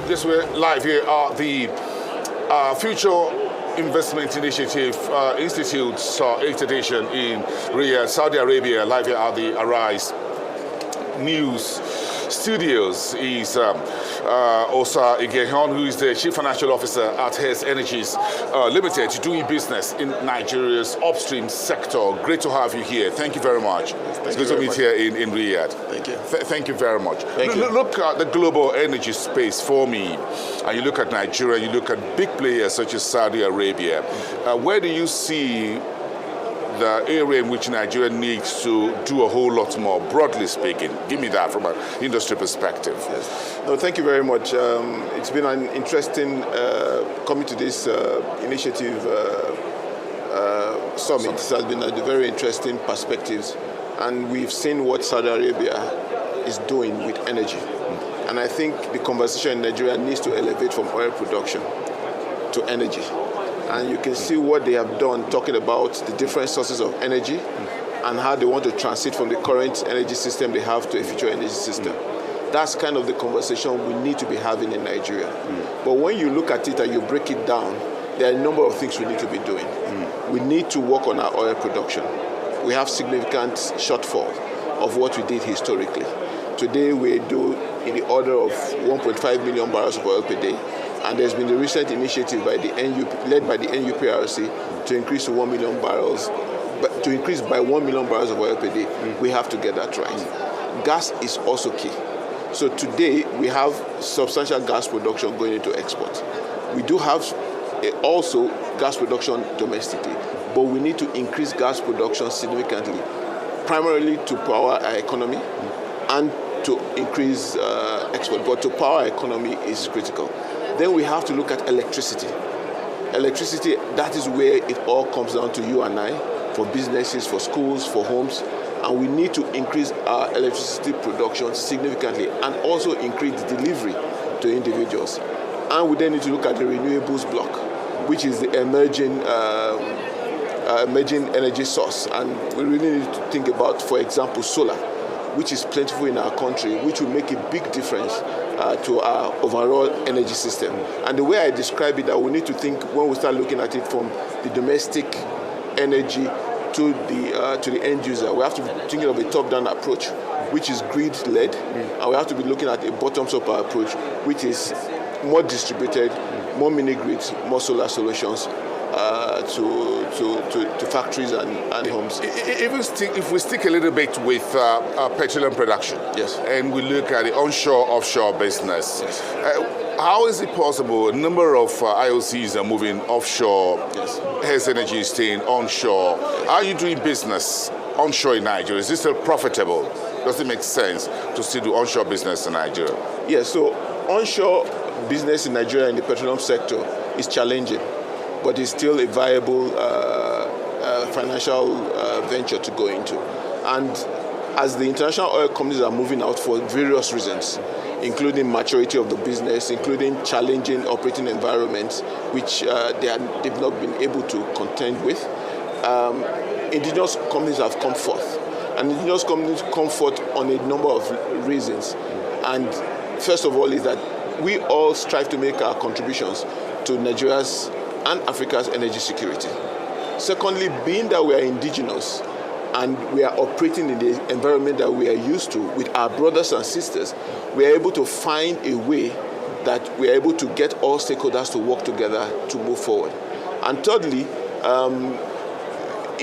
Yes, we're live here at the Future Investment Initiative Institute's 8th edition in Riyadh, Saudi Arabia. Live here at the Heirs News Studios is Osa Igiehon, who is the Chief Financial Officer at Heirs Energies Limited, doing business in Nigeria's upstream sector. Great to have you here. Thank you very much. It's good to meet here in Riyadh. Thank you. Thank you very much. You. Look at the global energy space for me, and you look at Nigeria, you look at big players such as Saudi Arabia. Where do you see the area in which Nigeria needs to do a whole lot more, broadly speaking? Give me that from an industry perspective. Yes. No, thank you very much. It's been an interesting coming to this initiative summit. It has been a very interesting perspectives, and we've seen what Saudi Arabia is doing with energy. And I think the conversation in Nigeria needs to elevate from oil production to energy. And you can see what they have done, talking about the different sources of energy and how they want to transit from the current energy system they have to a future energy system. That's kind of the conversation we need to be having in Nigeria. But when you look at it and you break it down, there are a number of things we need to be doing. We need to work on our oil production. We have significant shortfall of what we did historically. Today we do in the order of 1.5 million barrels of oil per day. And there's been a recent initiative by the led by the NUPRC to increase to 1 million barrels, but to increase by 1 million barrels of oil per day. We have to get that right. Gas is also key. So today we have substantial gas production going into export. We do have also gas production domestically, but we need to increase gas production significantly, primarily to power our economy and to increase export. But to power our economy is critical. Then we have to look at electricity. Electricity, that is where it all comes down to you and I, for businesses, for schools, for homes. And we need to increase our electricity production significantly and also increase the delivery to individuals. And we then need to look at the renewables block, which is the emerging energy source. And we really need to think about, for example, solar, which is plentiful in our country, which will make a big difference to our overall energy system. And the way I describe it, that we need to think, when we start looking at it from the domestic energy to the end user, we have to be thinking of a top-down approach, which is grid-led, and we have to be looking at a bottoms-up approach, which is more distributed, more mini-grids, more solar solutions to factories and homes. Even if we stick a little bit with petroleum production, yes, and we look at the onshore-offshore business, yes, how is it possible a number of IOCs are moving offshore, yes, Heirs Energy is staying onshore? How are you doing business onshore in Nigeria? Is this still profitable? Does it make sense to still do onshore business in Nigeria? Yes, so onshore business in Nigeria in the petroleum sector is challenging, but it's still a viable financial venture to go into. And as the international oil companies are moving out for various reasons, including maturity of the business, including challenging operating environments, which they've not been able to contend with, indigenous companies have come forth. And indigenous companies come forth on a number of reasons. And first of all is that we all strive to make our contributions to Nigeria's and Africa's energy security. Secondly, being that we are indigenous and we are operating in the environment that we are used to with our brothers and sisters, we are able to find a way that we are able to get all stakeholders to work together to move forward. And thirdly,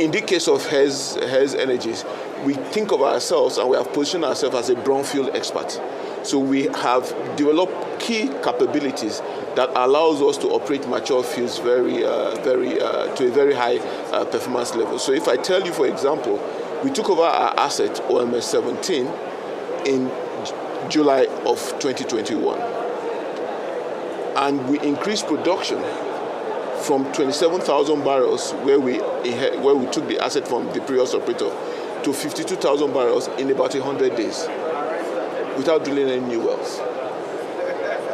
in the case of Heirs Energies, we think of ourselves and we have positioned ourselves as a brownfield expert. So we have developed key capabilities that allows us to operate mature fields to a very high performance level. So if I tell you, for example, we took over our asset, OMS 17, in July of 2021. And we increased production from 27,000 barrels, where we took the asset from the previous operator, to 52,000 barrels in about 100 days, without drilling any new wells.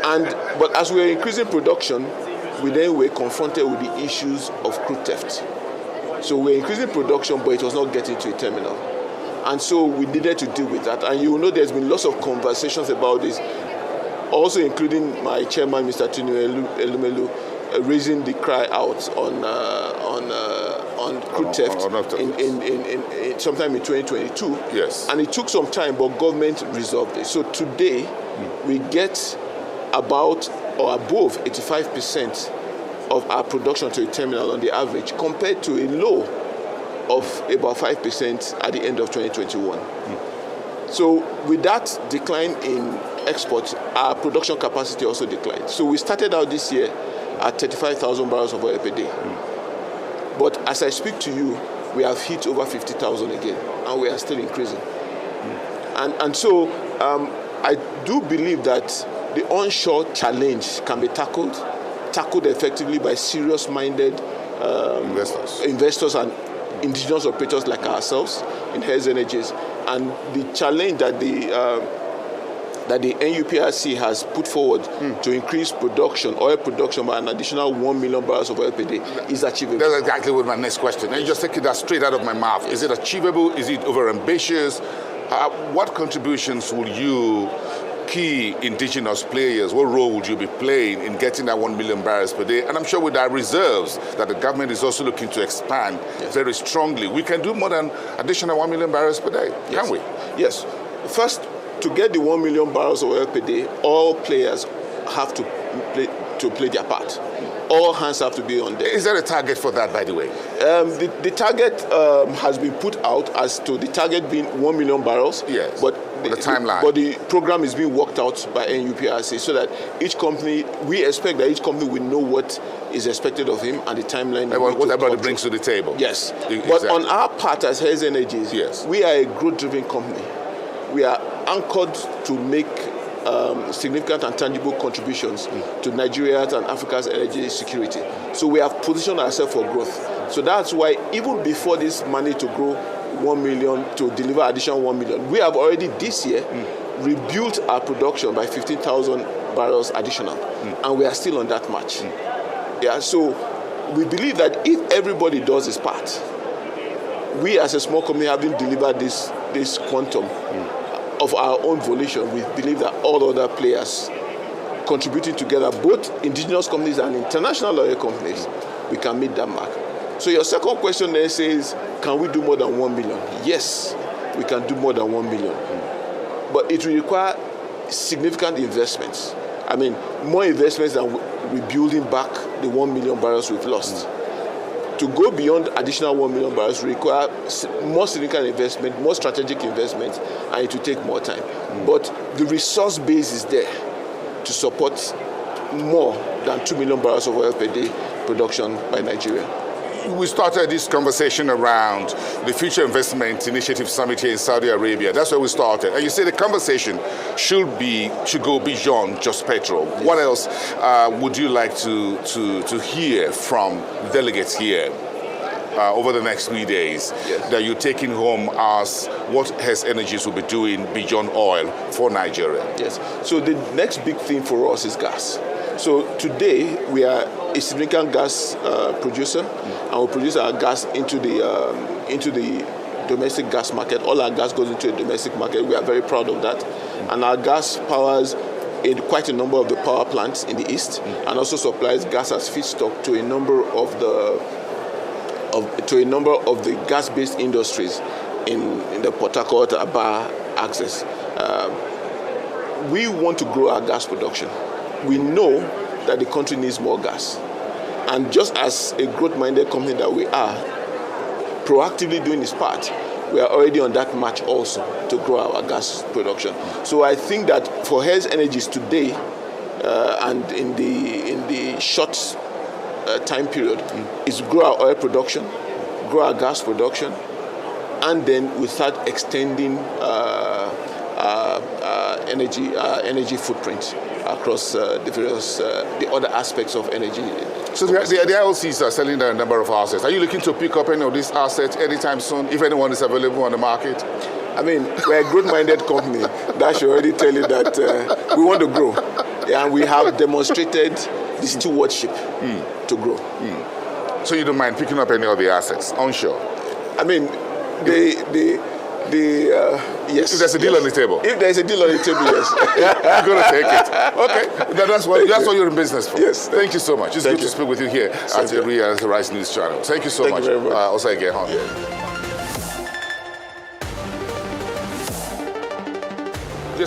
But as we were increasing production, we then were confronted with the issues of crude theft. So we're increasing production, but it was not getting to a terminal. And so we needed to deal with that. And you will know there's been lots of conversations about this. also including my chairman, Mr. Tinu Elumelu, raising the cry out on crude theft in sometime in 2022. Yes. And it took some time, but government resolved it. So today, we get about or above 85% of our production to a terminal on the average, compared to a low of about 5% at the end of 2021. So with that decline in exports, our production capacity also declined. So we started out this year at 35,000 barrels of oil per day. But as I speak to you, we have hit over 50,000 again, and we are still increasing. And so I do believe that the onshore challenge can be tackled effectively by serious-minded investors and indigenous operators like ourselves in Heirs Energies. And the challenge that the NUPRC has put forward to increase oil production by an additional 1 million barrels of oil per day is achievable. That's exactly what my next question. And you just taking that straight out of my mouth. Is it achievable? Is it over-ambitious? What contributions will you, key indigenous players, what role would you be playing in getting that 1 million barrels per day? And I'm sure with our reserves that the government is also looking to expand very strongly, we can do more than additional 1 million barrels per day, can we? Yes. First, to get the 1 million barrels of oil per day, all players have to play their part. All hands have to be on deck. Is there a target for that, by the way? The target has been put out as to the target being 1 million barrels. Yes. But the timeline. But the program is being worked out by NUPRC so that each company, we expect that each company will know what is expected of him and the timeline. What everybody brings to the table. Yes. Exactly. But on our part as Heirs Energies, we are a growth-driven company. We are anchored to make significant and tangible contributions to Nigeria's and Africa's energy security. So we have positioned ourselves for growth. So that's why even before this money to grow 1 million, to deliver additional 1 million, we have already this year rebuilt our production by 15,000 barrels additional. And we are still on that march. So we believe that if everybody does his part, we as a small company having delivered this quantum of our own volition, we believe that all other players contributing together, both indigenous companies and international oil companies, we can meet that mark. So your second question then says, can we do more than 1 million? Yes, we can do more than 1 million. But it will require significant investments. I mean, more investments than rebuilding back the 1 million barrels we've lost. To go beyond additional 1 million barrels require more significant investment, more strategic investment, and it will take more time. But the resource base is there to support more than 2 million barrels of oil per day production by Nigeria. We started this conversation around the Future Investment Initiative Summit here in Saudi Arabia. That's where we started. And you say the conversation should go beyond just petrol. Yes. What else would you like to hear from delegates here over the next 3 days that you're taking home as what Heirs Energies will be doing beyond oil for Nigeria? Yes. So the next big thing for us is gas. So today we are a significant gas producer, and we produce our gas into the domestic gas market. All our gas goes into a domestic market. We are very proud of that, and our gas powers in quite a number of the power plants in the east, and also supplies gas as feedstock to a number of the gas-based industries in the Port Harcourt, Aba axis. We want to grow our gas production. We know that the country needs more gas. And just as a growth-minded company that we are, proactively doing its part, we are already on that march also to grow our gas production. So I think that for Heirs Energies today, and in the short time period, is grow our oil production, grow our gas production, and then we start extending energy footprint across the other aspects of energy. So the IOCs are selling a number of assets. Are you looking to pick up any of these assets anytime soon, if anyone is available on the market? I mean, we're a growth-minded company. That should already tell you that we want to grow. And we have demonstrated the stewardship to grow. So you don't mind picking up any of the assets onshore? I mean, Yes. If there's a deal on the table. If there's a deal on the table, yes. You're going to take it. Okay. That's what you're in business for. Yes. Thank you so much. It's good to speak with you here at the Rise News channel. Thank you so much. Thank you very much. Also, Igiehon. Yeah.